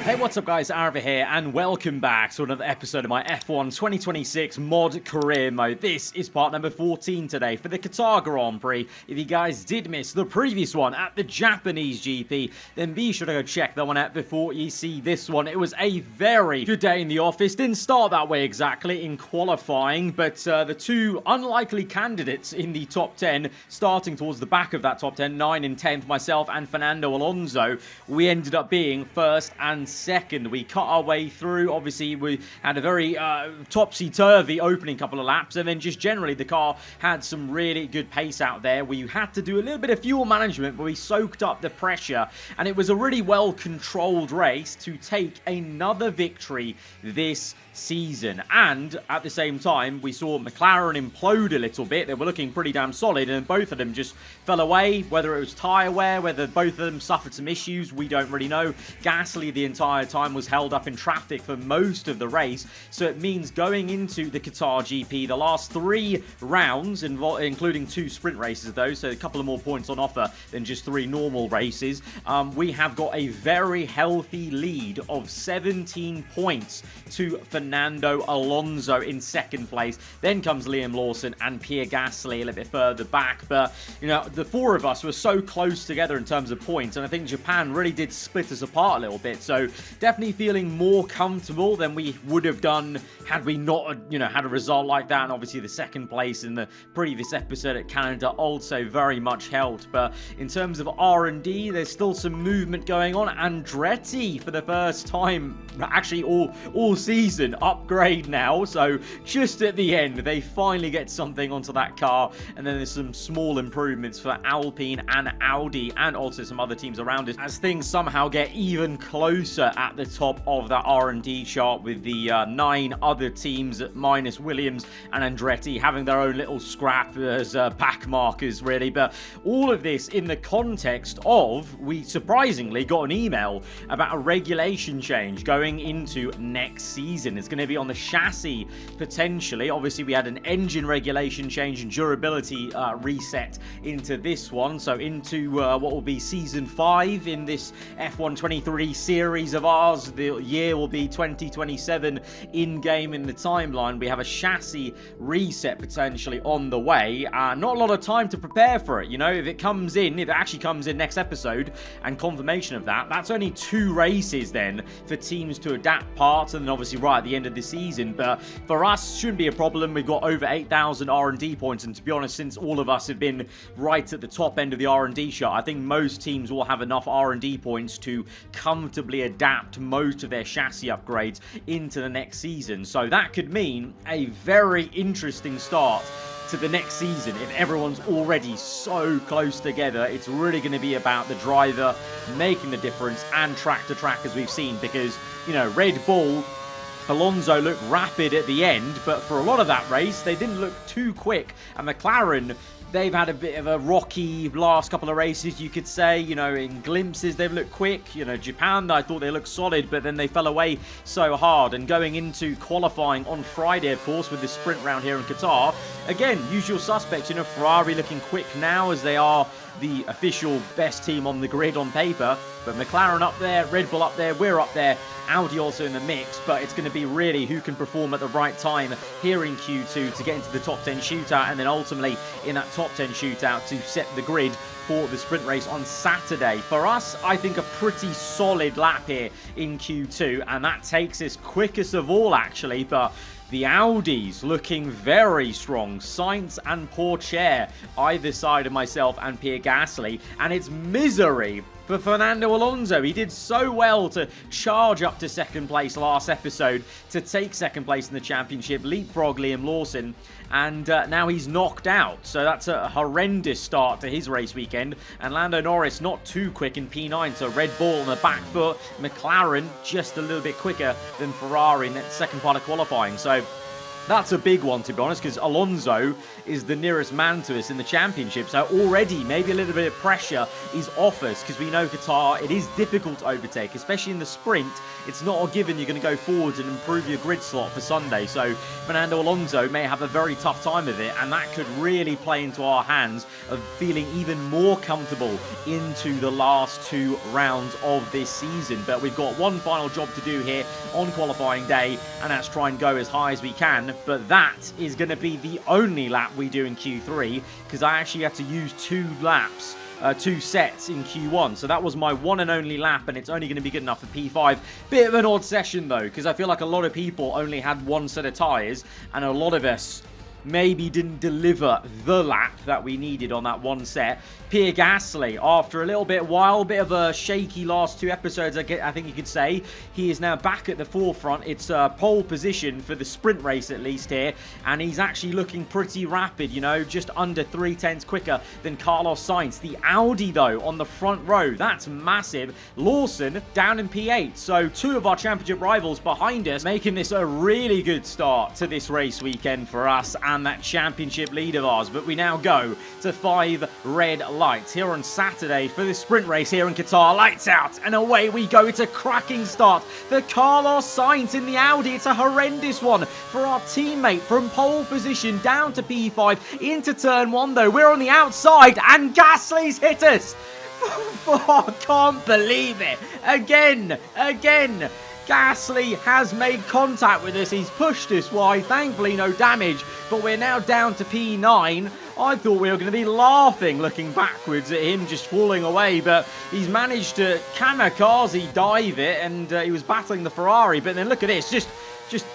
Hey, what's up guys, aarava here, and welcome back to another episode of my F1 2026 mod career mode. This is part number 14 today for the Qatar Grand Prix. If you guys did miss the previous one at the Japanese GP, then be sure to go check that one out before you see this one. It was a very good day in the office. Didn't start that way exactly in qualifying, but the two unlikely candidates in the top 10, starting towards the back of that top 10, 9 and 10th, myself and Fernando Alonso, we ended up being first and second. We cut our way through. Obviously, we had a very topsy-turvy opening couple of laps, and then just generally the car had some really good pace out there. We had to do a little bit of fuel management, but we soaked up the pressure, and it was a really well-controlled race to take another victory this season. And at the same time, we saw McLaren implode a little bit. They were looking pretty damn solid, and both of them just fell away. Whether it was tyre wear, whether both of them suffered some issues, we don't really know. Gasly the entire time was held up in traffic for most of the race, so it means going into the Qatar GP, the last 3 rounds, including 2 sprint races though, so a couple of more points on offer than just 3 normal races, we have got a very healthy lead of 17 points to Fernando Alonso in second place. Then comes Liam Lawson and Pierre Gasly a little bit further back, but you know, the 4 of us were so close together in terms of points, and I think Japan really did split us apart a little bit, so definitely feeling more comfortable than we would have done had we not, you know, had a result like that. And obviously the second place in the previous episode at Canada also very much helped. But in terms of R&D, there's still some movement going on. Andretti, for the first time, actually all season, upgrade now. So just at the end, they finally get something onto that car. And then there's some small improvements for Alpine and Audi, and also some other teams around it, as things somehow get even closer at the top of that R&D chart, with the 9 other teams minus Williams and Andretti having their own little scrap as pack markers, really. But all of this in the context of, we surprisingly got an email about a regulation change going into next season. It's going to be on the chassis, potentially. Obviously, we had an engine regulation change and durability reset into this one, so into what will be season 5 in this F1 23 series of ours. The year will be 2027 in-game in the timeline. We have a chassis reset potentially on the way. Not a lot of time to prepare for it, you know. If it actually comes in next episode, and confirmation of that, that's only 2 races then for teams to adapt parts, and then obviously right at the end of the season. But for us, shouldn't be a problem. We've got over 8,000 R&D points, and to be honest, since all of us have been right at the top end of the R&D chart, I think most teams will have enough R&D points to comfortably adapt most of their chassis upgrades into the next season. So that could mean a very interesting start to the next season if everyone's already so close together. It's really going to be about the driver making the difference, and track to track, as we've seen, because, you know, Red Bull, Alonso looked rapid at the end, but for a lot of that race they didn't look too quick. And McLaren, they've had a bit of a rocky last couple of races, you could say. You know, in glimpses they've looked quick. You know, Japan, I thought they looked solid, but then they fell away so hard. And going into qualifying on Friday, of course, with the sprint round here in Qatar, again, usual suspects. You know, Ferrari looking quick now, as they are the official best team on the grid on paper. But McLaren up there, Red Bull up there, we're up there, Audi also in the mix. But it's going to be really who can perform at the right time here in Q2 to get into the top 10 shootout, and then ultimately in that top 10 shootout to set the grid for the sprint race on Saturday. For us, I think a pretty solid lap here in Q2, and that takes us quickest of all, actually. But the Audis looking very strong. Sainz and Pourchaire either side of myself and Pierre Gasly, and it's misery for Fernando Alonso. He did so well to charge up to second place last episode, to take second place in the championship, leapfrog Liam Lawson, and now he's knocked out. So that's a horrendous start to his race weekend. And Lando Norris not too quick in P9, so Red Bull on the back foot. McLaren just a little bit quicker than Ferrari in that second part of qualifying. So That's a big one, to be honest, because Alonso is the nearest man to us in the championship. So already, maybe a little bit of pressure is off us, because we know Qatar, it is difficult to overtake, especially in the sprint. It's not a given you're going to go forwards and improve your grid slot for Sunday. So Fernando Alonso may have a very tough time of it, and that could really play into our hands of feeling even more comfortable into the last 2 rounds of this season. But we've got one final job to do here on qualifying day, and that's try and go as high as we can. But that is going to be the only lap we do in Q3, because I actually had to use 2 laps, 2 sets in Q1. So that was my one and only lap, and it's only going to be good enough for P5. Bit of an odd session though, because I feel like a lot of people only had 1 set of tyres, and a lot of us maybe didn't deliver the lap that we needed on that 1 set. Pierre Gasly, after a little bit of a shaky last 2 episodes, I think you could say, he is now back at the forefront. It's a pole position for the sprint race at least here, and he's actually looking pretty rapid, you know, just under 3/10 quicker than Carlos Sainz. The Audi though on the front row, that's massive. Lawson down in P8, so 2 of our championship rivals behind us, making this a really good start to this race weekend for us and that championship lead of ours. But we now go to 5 red lights here on Saturday for the sprint race here in Qatar. Lights out and away we go. It's a cracking start for Carlos Sainz in the Audi. It's a horrendous one for our teammate from pole position down to P5 into turn 1 though. We're on the outside and Gasly's hit us. I can't believe it. Again. Gasly has made contact with us. He's pushed us wide. Thankfully, no damage. But we're now down to P9. I thought we were going to be laughing looking backwards at him just falling away. But he's managed to kamikaze dive it. And he was battling the Ferrari. But then look at this.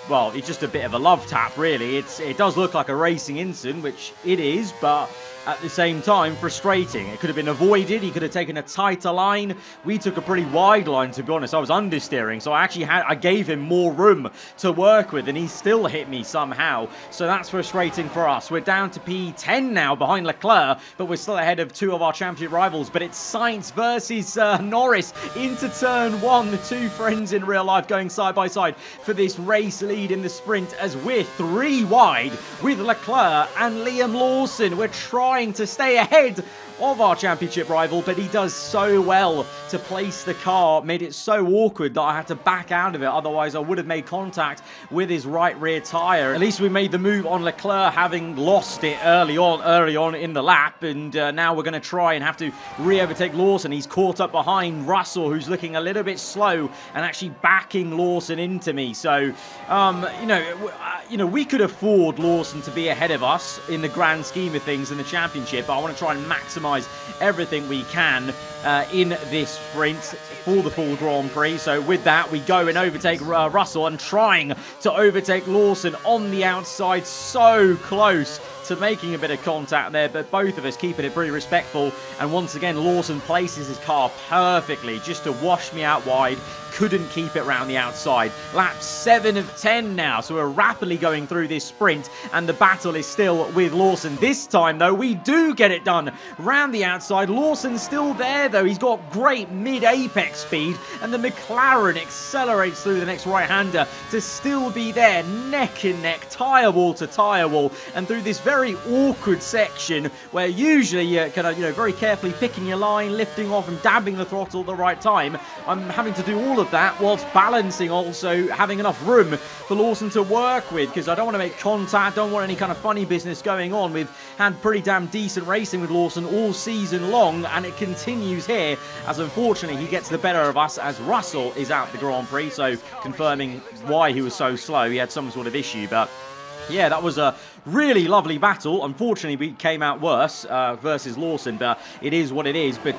Well, it's just a bit of a love tap, really. It does look like a racing incident, which it is. But at the same time, frustrating. It could have been avoided. He could have taken a tighter line. We took a pretty wide line, to be honest. I was understeering, so I gave him more room to work with, and he still hit me somehow. So that's frustrating for us. We're down to P10 now behind Leclerc, but we're still ahead of 2 of our championship rivals. But it's Sainz versus Norris into turn 1. The 2 friends in real life going side by side for this race lead in the sprint, as we're 3 wide with Leclerc and Liam Lawson. We're trying to stay ahead of our championship rival, but he does so well to place the car. Made it so awkward that I had to back out of it, otherwise I would have made contact with his right rear tyre. At least we made the move on Leclerc, having lost it early on in the lap, and now we're going to try and have to re-overtake Lawson. He's caught up behind Russell, who's looking a little bit slow and actually backing Lawson into me. So we could afford Lawson to be ahead of us in the grand scheme of things in the championship, but I want to try and maximise everything we can in this sprint for the full Grand Prix. So with that, we go and overtake Russell, and trying to overtake Lawson on the outside. So close to making a bit of contact there, but both of us keeping it pretty respectful. And once again, Lawson places his car perfectly just to wash me out wide. Couldn't keep it round the outside. Lap 7 of 10 now, so we're rapidly going through this sprint, and the battle is still with Lawson. This time though, we do get it done round the outside. Lawson's still there though. He's got great mid-apex speed, and the McLaren accelerates through the next right-hander to still be there, neck and neck, tyre wall to tyre wall, and through this very awkward section where usually you're kind of, very carefully picking your line, lifting off and dabbing the throttle at the right time. I'm having to do all of that whilst balancing, also having enough room for Lawson to work with, because I don't want to make contact, don't want any kind of funny business going on. We've had pretty damn decent racing with Lawson all season long, and it continues here, as unfortunately he gets the better of us as Russell is out the Grand Prix. So confirming why he was so slow, he had some sort of issue. But yeah, that was a really lovely battle. Unfortunately, we came out worse versus Lawson, but it is what it is. But,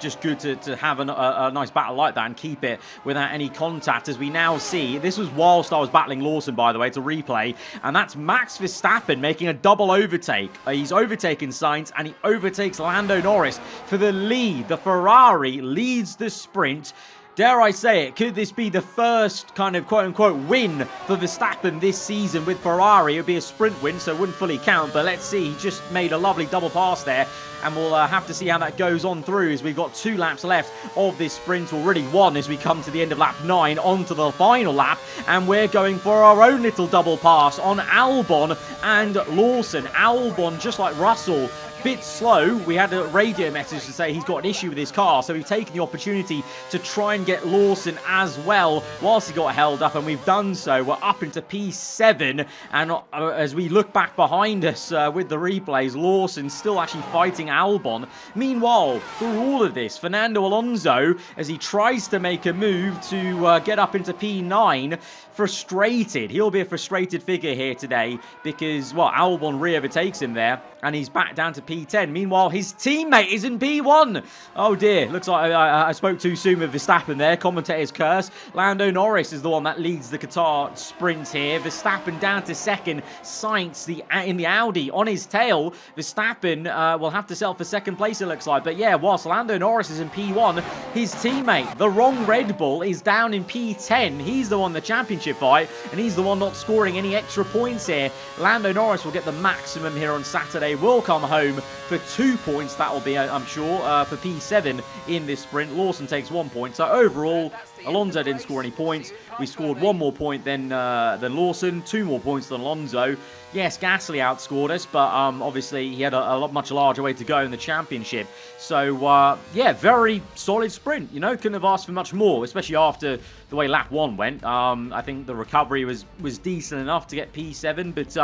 just good to have a nice battle like that and keep it without any contact. As we now see, this was whilst I was battling Lawson, by the way, to replay. And that's Max Verstappen making a double overtake. He's overtaken Sainz, and he overtakes Lando Norris for the lead. The Ferrari leads the sprint. Dare I say it, could this be the first kind of quote-unquote win for Verstappen this season with Ferrari? It would be a sprint win, so it wouldn't fully count, but let's see. He just made a lovely double pass there, and we'll have to see how that goes on through as we've got 2 laps left of this sprint, already 1 as we come to the end of lap 9 onto the final lap, and we're going for our own little double pass on Albon and Lawson. Albon, just like Russell, bit slow. We had a radio message to say he's got an issue with his car, so we've taken the opportunity to try and get Lawson as well whilst he got held up, and we've done so. We're up into P7, and as we look back behind us with the replays, Lawson still actually fighting Albon. Meanwhile, through all of this, Fernando Alonso, as he tries to make a move to get up into P9, frustrated. He'll be a frustrated figure here today because, well, Albon re-overtakes him there, and he's back down to P10. Meanwhile, his teammate is in P1. Oh dear, looks like I spoke too soon with Verstappen there. Commentator's curse. Lando Norris is the one that leads the Qatar sprint here. Verstappen down to second. Sainz in the Audi on his tail. Verstappen will have to settle for second place, it looks like. But yeah, whilst Lando Norris is in P1, his teammate, the wrong Red Bull, is down in P10. He's the one in the championship fight, and he's the one not scoring any extra points here. Lando Norris will get the maximum here on Saturday. Will come home for 2 points. That will be, I'm sure, for P7 in this sprint. Lawson takes 1 point. So overall, Alonso didn't score any points. We scored 1 more point than Lawson, 2 more points than Alonso. Yes, Gasly outscored us, but obviously he had a much larger way to go in the championship. So, yeah, very solid sprint. You know, couldn't have asked for much more, especially after the way lap 1 went. I think the recovery was decent enough to get P7, but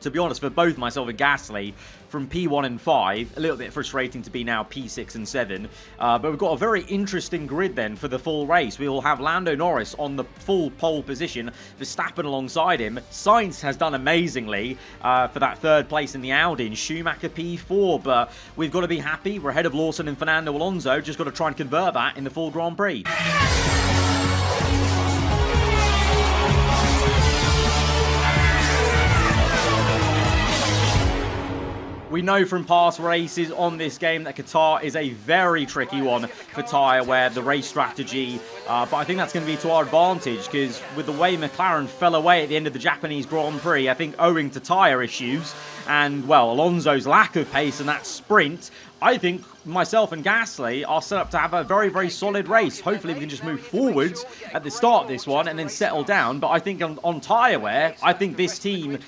to be honest, for both myself and Gasly, from P1 and 5, a little bit frustrating to be now P6 and 7. But we've got a very interesting grid then for the full race. We will have Lando Norris on the full pole position, Verstappen alongside him. Sainz has done amazingly for that 3rd place in the Audi, and Schumacher P4. But we've got to be happy. We're ahead of Lawson and Fernando Alonso. Just got to try and convert that in the full Grand Prix. We know from past races on this game that Qatar is a very tricky one for TYRE, where the race strategy, but I think that's going to be to our advantage, because with the way McLaren fell away at the end of the Japanese Grand Prix, I think owing to tyre issues and, well, Alonso's lack of pace in that sprint, I think myself and Gasly are set up to have a very, very solid race. Hopefully we can just move forwards at the start of this one and then settle down. But I think on tyre wear, I think this team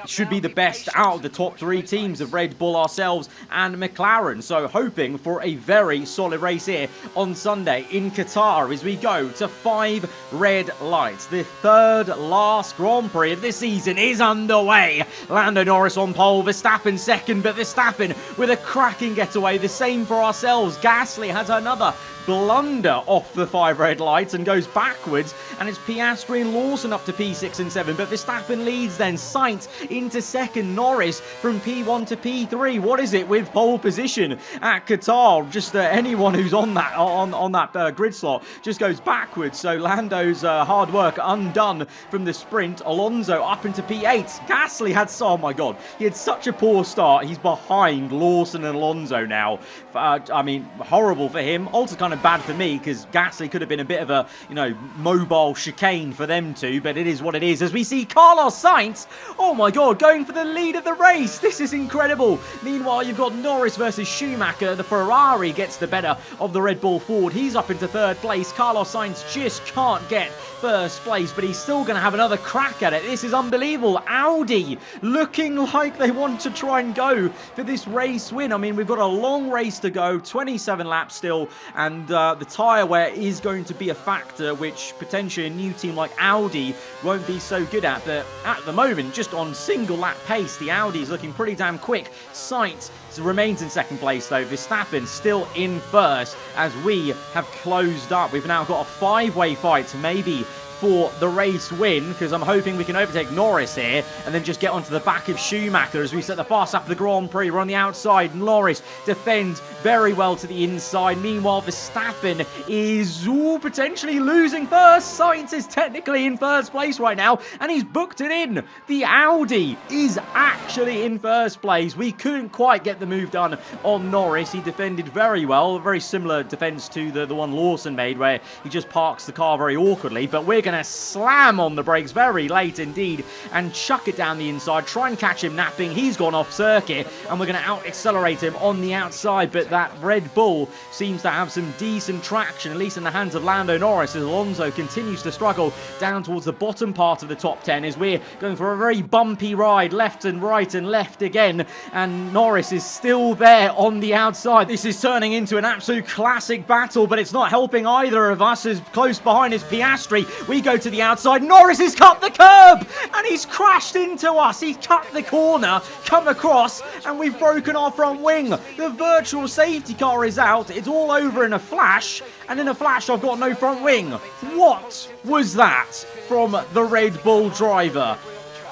should be the best out of the top 3 teams of Red Bull, ourselves and McLaren. So hoping for a very solid race here on Sunday in Qatar as we go to 5 red lights. The 3rd last Grand Prix of this season is underway. Lando Norris on pole, Verstappen second, but Verstappen with a cracking getaway. The same for ourselves. Gasly has another blunder off the 5 red lights and goes backwards, and it's Piastri and Lawson up to P6 and 7, but Verstappen leads then. Sainz into second, Norris from P1 to P3. What is it with pole position at Qatar? Just anyone who's on that grid slot just goes backwards. So Lando's hard work undone from the sprint. Alonso up into P8. Gasly had, oh my god, he had such a poor start. He's behind Lawson and Alonso now. I mean, horrible for him. Also kind of bad for me, because Gasly could have been a bit of a, you know, mobile chicane for them two, but it is what it is. As we see Carlos Sainz, oh my god, going for the lead of the race. This is incredible. Meanwhile, you've got Norris versus Schumacher. The Ferrari gets the better of the Red Bull Ford. He's up into 3rd place. Carlos Sainz just can't get 1st place, but he's still going to have another crack at it. This is unbelievable. Audi looking like they want to try and go for this race win. I mean, we've got a long race to go, 27 laps still, and the tyre wear is going to be a factor, which potentially a new team like Audi won't be so good at. But at the moment, just on single lap pace, the Audi is looking pretty damn quick. Sainz remains in 2nd place though. Verstappen still in 1st as we have closed up. We've now got a 5-way fight to maybe for the race win, because I'm hoping we can overtake Norris here and then just get onto the back of Schumacher as we set the fast lap of the Grand Prix. We're on the outside. Norris defends very well to the inside. Meanwhile, Verstappen is potentially losing first. Sainz is technically in first place right now, and he's booked it in. The Audi is actually in first place. We couldn't quite get the move done on Norris. He defended very well. A very similar defense to the one Lawson made, where he just parks the car very awkwardly. But we're going to slam on the brakes very late indeed and chuck it down the inside, try and catch him napping. He's gone off circuit, and we're going to out-accelerate him on the outside. But that Red Bull seems to have some decent traction, at least in the hands of Lando Norris, as Alonso continues to struggle down towards the bottom part of the top 10 as we're going for a very bumpy ride, left and right and left again, and Norris is still there on the outside. This is turning into an absolute classic battle, but it's not helping either of us, as close behind is Piastri. We go to the outside. Norris has cut the curb, and he's crashed into us. He's cut the corner, come across, and we've broken our front wing. The virtual safety car is out. It's all over in a flash, and in a flash I've got no front wing. What was that from the Red Bull driver?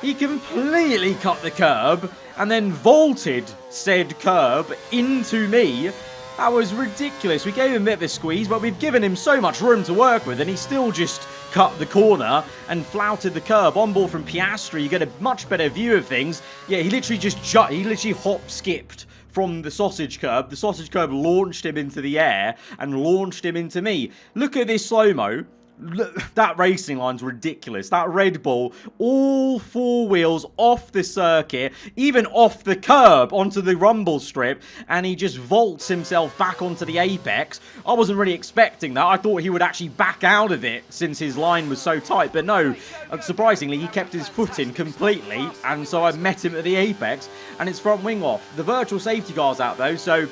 He completely cut the curb and then vaulted said curb into me. That was ridiculous. We gave him a bit of a squeeze, but we've given him so much room to work with, and he still just cut the corner and flouted the curb. On board from Piastri, you get a much better view of things. Yeah, he literally hop-skipped from the sausage curb. The sausage curb launched him into the air and launched him into me. Look at this slow-mo. That racing line's ridiculous. That Red Bull, all four wheels off the circuit, even off the curb onto the rumble strip, and he just vaults himself back onto the apex. I wasn't really expecting that. I thought he would actually back out of it since his line was so tight, but no, surprisingly, he kept his foot in completely, and so I met him at the apex, and it's front wing off. The virtual safety car's out though, so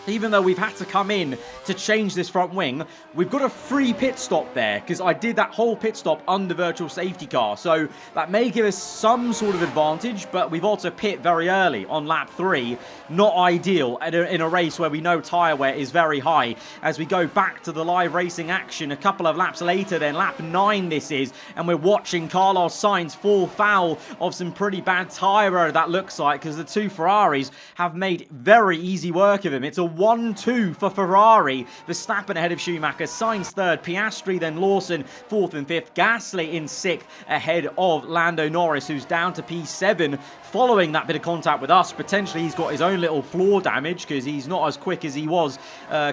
even though we've had to come in to change this front wing, we've got a free pit stop there, because I did that whole pit stop under virtual safety car. So that may give us some sort of advantage, but we've also pit very early on lap 3. Not ideal in a race where we know tyre wear is very high. As we go back to the live racing action a couple of laps later, then lap 9 this is, and we're watching Carlos Sainz fall foul of some pretty bad tyre wear, that looks like, because the two Ferraris have made very easy work of him. It's a 1-2 for Ferrari. Verstappen ahead of Schumacher, Sainz third, Piastri then Lawson fourth and fifth, Gasly in sixth ahead of Lando Norris, who's down to P7 following that bit of contact with us. Potentially he's got his own little floor damage because he's not as quick as he was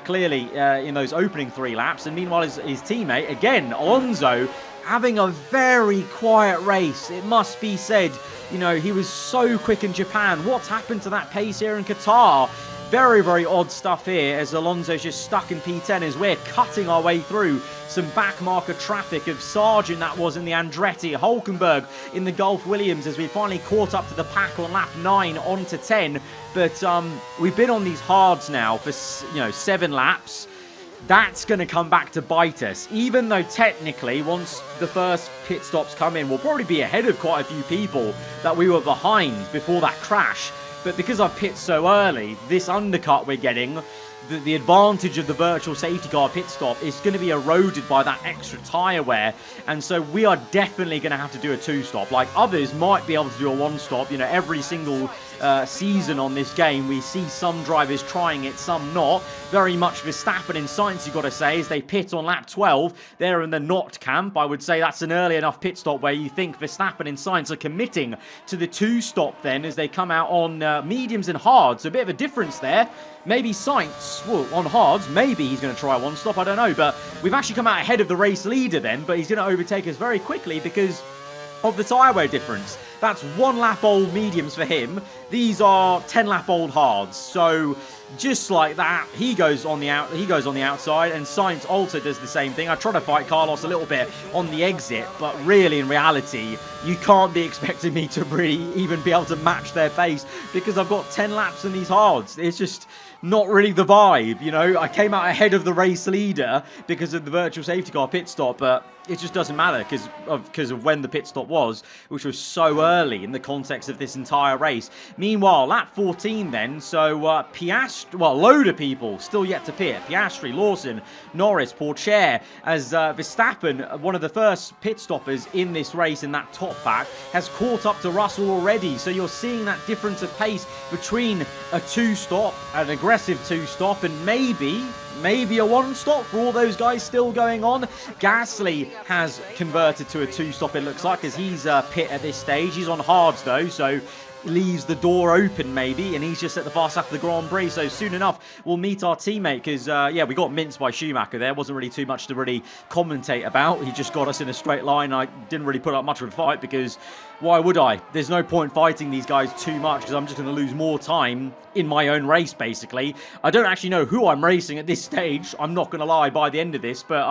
clearly in those opening 3 laps. And meanwhile his teammate, again, Alonso, having a very quiet race, it must be said. You know, he was so quick in Japan. What's happened to that pace here in Qatar? Very, very odd stuff here as Alonso's just stuck in P10 as we're cutting our way through some backmarker traffic of Sargent, that was in the Andretti, Hulkenberg in the Gulf Williams, as we finally caught up to the pack on lap 9 onto 10. But we've been on these hards now for 7 laps. That's going to come back to bite us, even though technically once the first pit stops come in, we'll probably be ahead of quite a few people that we were behind before that crash. But because I've pit so early, this undercut we're getting, the advantage of the virtual safety car pit stop is going to be eroded by that extra tyre wear. And so we are definitely going to have to do a 2-stop. Like others might be able to do a 1-stop. You know, every single season on this game, we see some drivers trying it, some not. Very much Verstappen and Sainz, you've got to say, as they pit on lap 12. They're in the not camp. I would say that's an early enough pit stop where you think Verstappen and Sainz are committing to the 2-stop then as they come out on mediums and hards. A bit of a difference there. Maybe Sainz, well, on hards, maybe he's going to try 1-stop, I don't know. But we've actually come out ahead of the race leader then, but he's going to overtake us very quickly because of the tyre wear difference. That's 1 lap old mediums for him. These are 10 lap old hards. So just like that, he goes on the outside, and Sainz also does the same thing. I try to fight Carlos a little bit on the exit, but really in reality, you can't be expecting me to really even be able to match their pace because I've got 10 laps in these hards. It's just not really the vibe, you know. I came out ahead of the race leader because of the virtual safety car pit stop, but it just doesn't matter because of when the pit stop was, which was so early in the context of this entire race. Meanwhile, lap 14 then, so Piastri, well, a load of people still yet to pit. Piastri, Lawson, Norris, Pourchaire, as Verstappen, one of the first pit stoppers in this race in that top pack, has caught up to Russell already. So you're seeing that difference of pace between a two-stop, an aggressive two-stop, and maybe a one-stop for all those guys still going on. Gasly has converted to a two-stop, it looks like, as he's pit at this stage. He's on hards, though, so leaves the door open maybe, and he's just at the fast lap of the Grand Prix. So soon enough we'll meet our teammate, because yeah, we got minced by Schumacher there. Wasn't really too much to really commentate about. He just got us in a straight line. I didn't really put up much of a fight, because why would I? There's no point fighting these guys too much, because I'm just going to lose more time in my own race, basically. I don't actually know who I'm racing at this stage, I'm not going to lie, by the end of this, but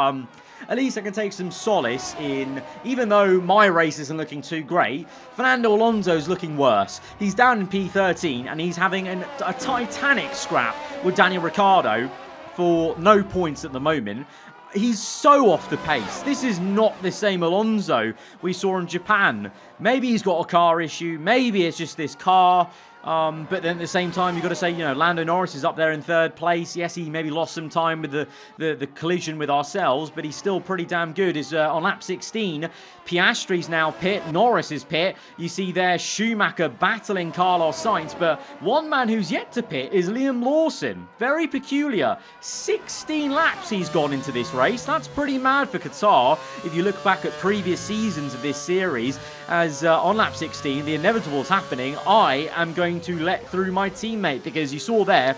at least I can take some solace in, even though my race isn't looking too great, Fernando Alonso's looking worse. He's down in P13, and he's having a titanic scrap with Daniel Ricciardo for no points at the moment. He's so off the pace. This is not the same Alonso we saw in Japan. Maybe he's got a car issue. Maybe it's just this car. But then at the same time, you've got to say, you know, Lando Norris is up there in third place. Yes, he maybe lost some time with the collision with ourselves, but he's still pretty damn good. Is on lap 16, Piastri's now pit, Norris is pit. You see there Schumacher battling Carlos Sainz, but one man who's yet to pit is Liam Lawson. Very peculiar. 16 laps he's gone into this race. That's pretty mad for Qatar. If you look back at previous seasons of this series, as on lap 16, the inevitable is happening. I am going to let through my teammate, because you saw there,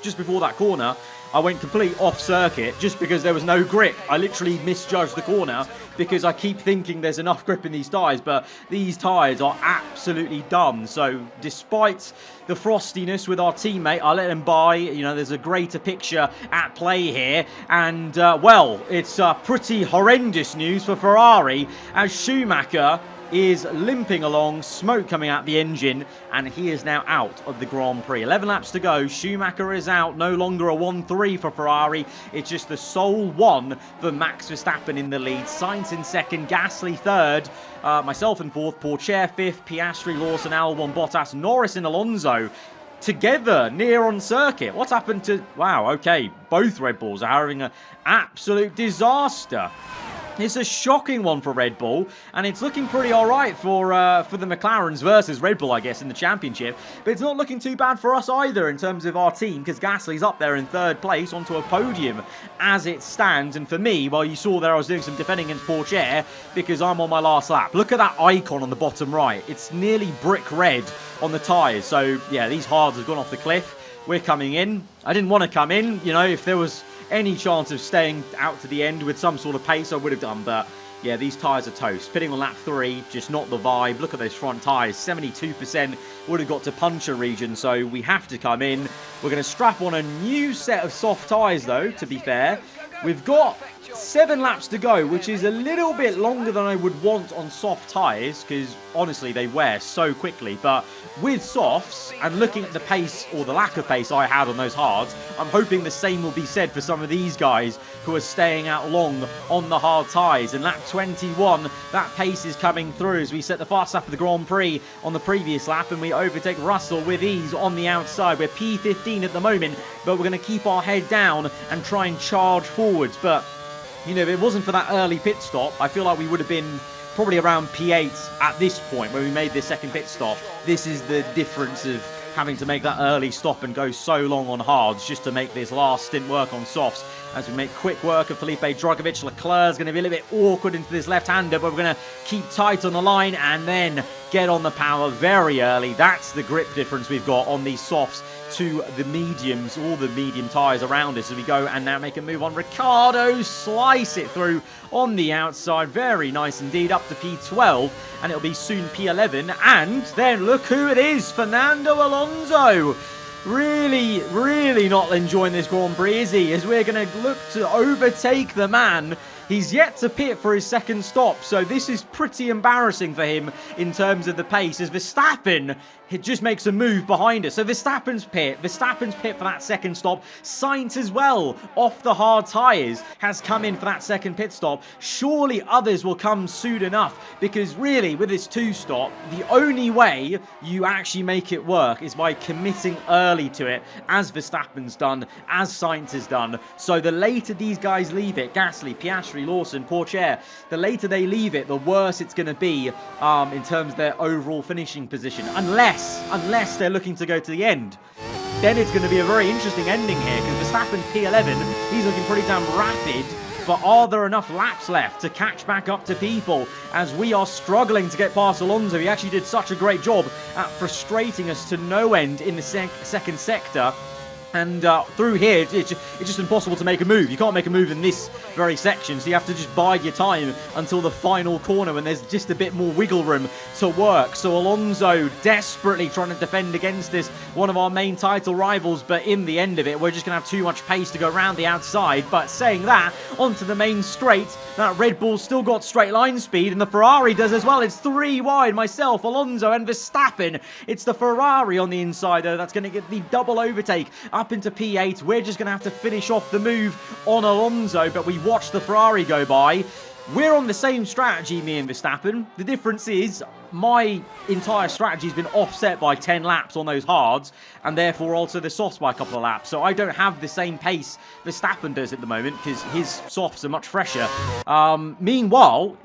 just before that corner, I went complete off circuit just because there was no grip. I literally misjudged the corner because I keep thinking there's enough grip in these tyres, but these tyres are absolutely done. So despite the frostiness with our teammate, I let him by. You know, there's a greater picture at play here. And, well, it's pretty horrendous news for Ferrari, as Schumacher is limping along, smoke coming out the engine, and he is now out of the Grand Prix. 11 laps to go. Schumacher is out. No longer a 1-3 for Ferrari. It's just the sole one for Max Verstappen in the lead. Sainz in second, Gasly third, myself in fourth, Pourchaire fifth, Piastri, Lawson, Albon, Bottas, Norris and Alonso together near on circuit. What's happened to... Wow, okay, both Red Bulls are having an absolute disaster. It's a shocking one for Red Bull, and it's looking pretty alright for the McLarens versus Red Bull, I guess, in the championship. But it's not looking too bad for us either in terms of our team, because Gasly's up there in third place onto a podium as it stands. And for me, well, you saw there I was doing some defending against Pourchaire because I'm on my last lap. Look at that icon on the bottom right. It's nearly brick red on the tyres. So, yeah, these hards have gone off the cliff. We're coming in. I didn't want to come in, you know, if there was any chance of staying out to the end with some sort of pace, I would have done. But yeah, these tyres are toast. Pitting on lap 3, just not the vibe. Look at those front tyres, 72% would have got to puncture region, so we have to come in. We're going to strap on a new set of soft tyres though, to be fair. We've got 7 laps to go, which is a little bit longer than I would want on soft tyres, because honestly they wear so quickly. But with softs, and looking at the pace or the lack of pace I had on those hards, I'm hoping the same will be said for some of these guys who are staying out long on the hard tyres. In lap 21, that pace is coming through as we set the fast lap of the Grand Prix on the previous lap, and we overtake Russell with ease on the outside. We're P15 at the moment, but we're going to keep our head down and try and charge forwards. But you know, if it wasn't for that early pit stop, I feel like we would have been probably around P8 at this point when we made this second pit stop. This is the difference of having to make that early stop and go so long on hards just to make this last stint work on softs. As we make quick work of Felipe Drugovich, Leclerc's going to be a little bit awkward into this left-hander, but we're going to keep tight on the line and then get on the power very early. That's the grip difference we've got on these softs to the mediums, all the medium tyres around us as we go and now make a move on. Ricciardo slice it through on the outside. Very nice indeed, up to P12, and it'll be soon P11. And then look who it is, Fernando Alonso. Really not enjoying this Grand Prix, is he? As we're going to look to overtake the man He's yet to pit for his second stop, so this is pretty embarrassing for him in terms of the pace, as Verstappen, it just makes a move behind us. So Verstappen's pit for that second stop. Sainz as well, off the hard tyres, has come in for that second pit stop. Surely others will come soon enough, because really, with this 2-stop, the only way you actually make it work is by committing early to it, as Verstappen's done, as Sainz has done. So the later these guys leave it, Gasly, Piastri, Lawson, Pourchaire, the later they leave it, the worse it's going to be in terms of their overall finishing position. Unless they're looking to go to the end. Then it's going to be a very interesting ending here, because Verstappen P11, he's looking pretty damn rapid. But are there enough laps left to catch back up to people, as we are struggling to get past Alonso? He actually did such a great job at frustrating us to no end in the second sector. And through here, it's just impossible to make a move. You can't make a move in this very section, so you have to just bide your time until the final corner when there's just a bit more wiggle room to work. So Alonso desperately trying to defend against this, one of our main title rivals, but in the end of it, we're just going to have too much pace to go around the outside. But saying that, onto the main straight, that Red Bull's still got straight line speed, and the Ferrari does as well. It's 3 wide, myself, Alonso, and Verstappen. It's the Ferrari on the inside, though, that's going to get the double overtake up into P8. We're just going to have to finish off the move on Alonso, but we watch the Ferrari go by. We're on the same strategy, me and Verstappen. The difference is my entire strategy has been offset by 10 laps on those hards, and therefore also the softs by a couple of laps. So I don't have the same pace Verstappen does at the moment, because his softs are much fresher. Meanwhile,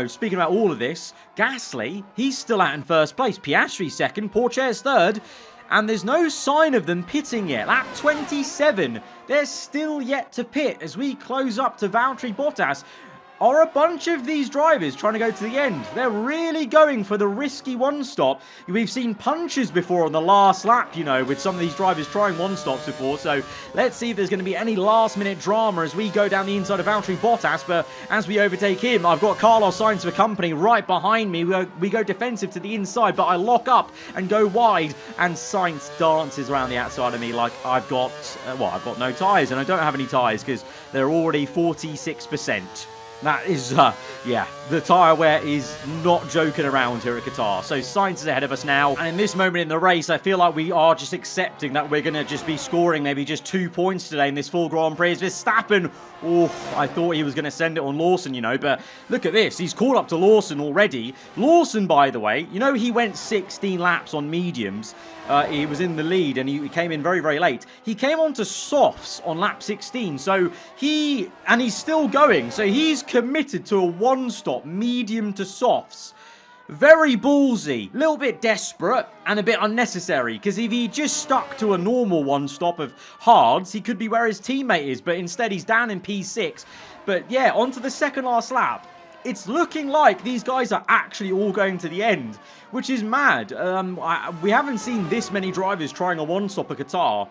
speaking about all of this, Gasly, he's still out in first place. Piastri second, Pourchaire's third. And there's no sign of them pitting yet. Lap 27, they're still yet to pit as we close up to Valtteri Bottas. Are a bunch of these drivers trying to go to the end? They're really going for the risky one-stop. We've seen punches before on the last lap, with some of these drivers trying one-stops before. So let's see if there's going to be any last-minute drama as we go down the inside of Valtteri Bottas. But as we overtake him, I've got Carlos Sainz for company right behind me. We go defensive to the inside, but I lock up and go wide. And Sainz dances around the outside of me like I've got no tyres. And I don't have any tyres because they're already 46%. That is, the tyre wear is not joking around here at Qatar. So Sainz is ahead of us now. And in this moment in the race, I feel like we are just accepting that we're going to just be scoring maybe just 2 points today in this full Grand Prix. Verstappen, I thought he was going to send it on Lawson, but look at this. He's caught up to Lawson already. Lawson, by the way, he went 16 laps on mediums. He was in the lead and he came in very, very late. He came on to softs on lap 16. So he's still going. So he's committed to a one-stop, medium to softs. Very ballsy, a little bit desperate and a bit unnecessary, because if he just stuck to a normal one-stop of hards, he could be where his teammate is, but instead he's down in P6. But yeah, onto the second last lap. It's looking like these guys are actually all going to the end, which is mad. We haven't seen this many drivers trying a one-stop at Qatar.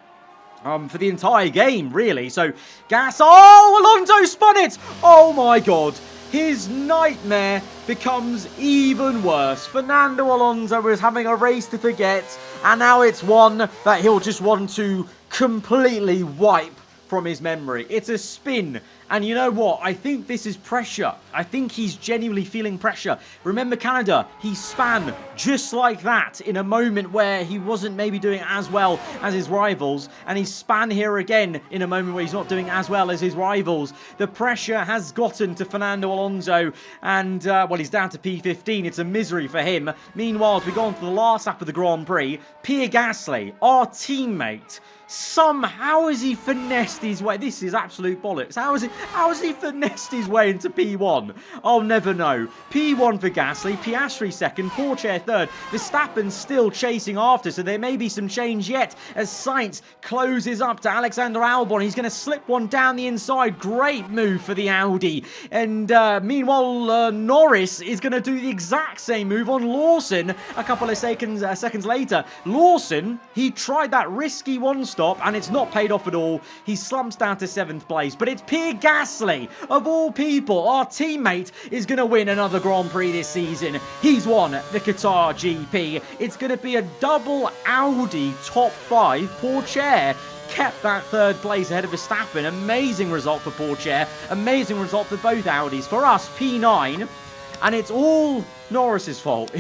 For the entire game, really. So, Alonso spun it! Oh my god. His nightmare becomes even worse. Fernando Alonso was having a race to forget, and now it's one that he'll just want to completely wipe from his memory. It's a spin. And you know what? I think this is pressure. I think he's genuinely feeling pressure. Remember Canada? He span just like that in a moment where he wasn't maybe doing as well as his rivals. And he span here again in a moment where he's not doing as well as his rivals. The pressure has gotten to Fernando Alonso. And, he's down to P15. It's a misery for him. Meanwhile, as we go on to the last lap of the Grand Prix, Pierre Gasly, our teammate, somehow has he finessed his way. This is absolute bollocks. How has he finessed his way into P1? I'll never know. P1 for Gasly, Piastri second, Pourchaire third. Verstappen still chasing after, so there may be some change yet as Sainz closes up to Alexander Albon. He's going to slip one down the inside. Great move for the Audi. And meanwhile, Norris is going to do the exact same move on Lawson a couple of seconds later. Lawson, he tried that risky one-stop and it's not paid off at all. He slumps down to 7th place, but it's Pierre Gasly, of all people, our teammate, is going to win another Grand Prix this season. He's won the Qatar GP. It's going to be a double Audi top 5 Pourchaire. kept that third place ahead of Verstappen. Amazing result for Porsche, amazing result for both Audis. For us, P9, and it's all Norris's fault.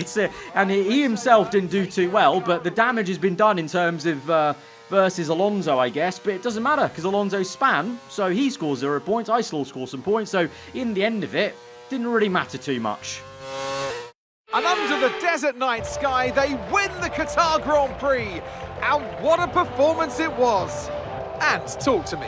And he himself didn't do too well, but the damage has been done in terms of versus Alonso, I guess. But it doesn't matter, because Alonso span, so he scores 0 points, I still score some points, so in the end of it, didn't really matter too much. And under the desert night sky, they win the Qatar Grand Prix. And what a performance it was. And talk to me,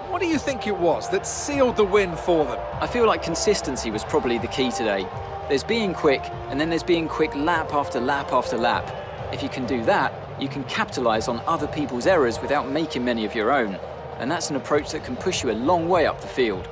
what do you think it was that sealed the win for them? I feel like consistency was probably the key today. There's being quick, and then there's being quick lap after lap after lap. If you can do that, you can capitalise on other people's errors without making many of your own. And that's an approach that can push you a long way up the field.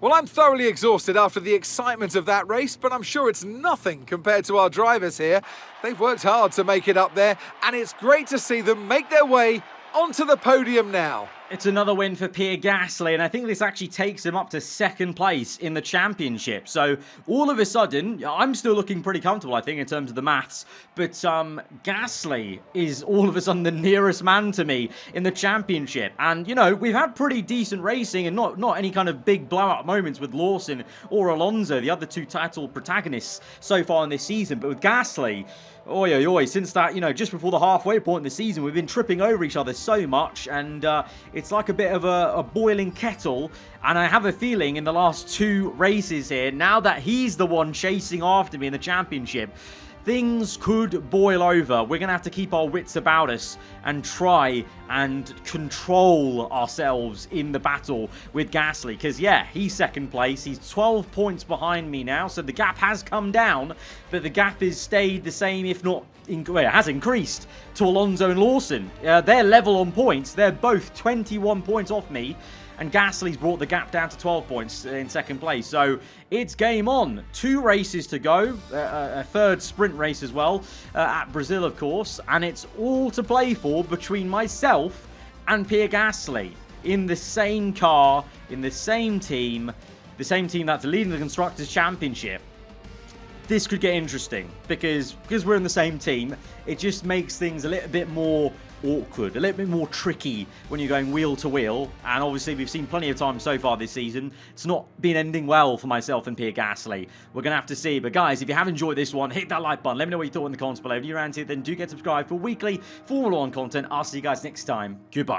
Well, I'm thoroughly exhausted after the excitement of that race, but I'm sure it's nothing compared to our drivers here. They've worked hard to make it up there, and it's great to see them make their way onto the podium now. It's another win for Pierre Gasly, and I think this actually takes him up to second place in the championship. So all of a sudden, I'm still looking pretty comfortable, I think, in terms of the maths. But Gasly is all of a sudden the nearest man to me in the championship. And, you know, we've had pretty decent racing and not any kind of big blowout moments with Lawson or Alonso, the other two title protagonists so far in this season. But with Gasly, oi, oi, oi, since that, you know, just before the halfway point in the season, we've been tripping over each other so much, and it's like a bit of a boiling kettle, and I have a feeling in the last 2 races here, now that he's the one chasing after me in the championship, things could boil over. We're going to have to keep our wits about us and try and control ourselves in the battle with Gasly. Because, yeah, he's second place. He's 12 points behind me now. So the gap has come down, but the gap has stayed the same, if not, it has increased to Alonso and Lawson. They're level on points. They're both 21 points off me. And Gasly's brought the gap down to 12 points in second place. So it's game on. 2 races to go. A third sprint race as well at Brazil, of course. And it's all to play for between myself and Pierre Gasly in the same car, in the same team that's leading the Constructors' Championship. This could get interesting because we're in the same team. It just makes things a little bit more awkward, a little bit more tricky when you're going wheel to wheel, and obviously we've seen plenty of times so far this season it's not been ending well for myself and Pierre Gasly. We're gonna have to see, but guys, if you have enjoyed this one, hit that like button, let me know what you thought in the comments below. If you're around here, then do get subscribed for weekly Formula 1 content. I'll see you guys next time. Goodbye.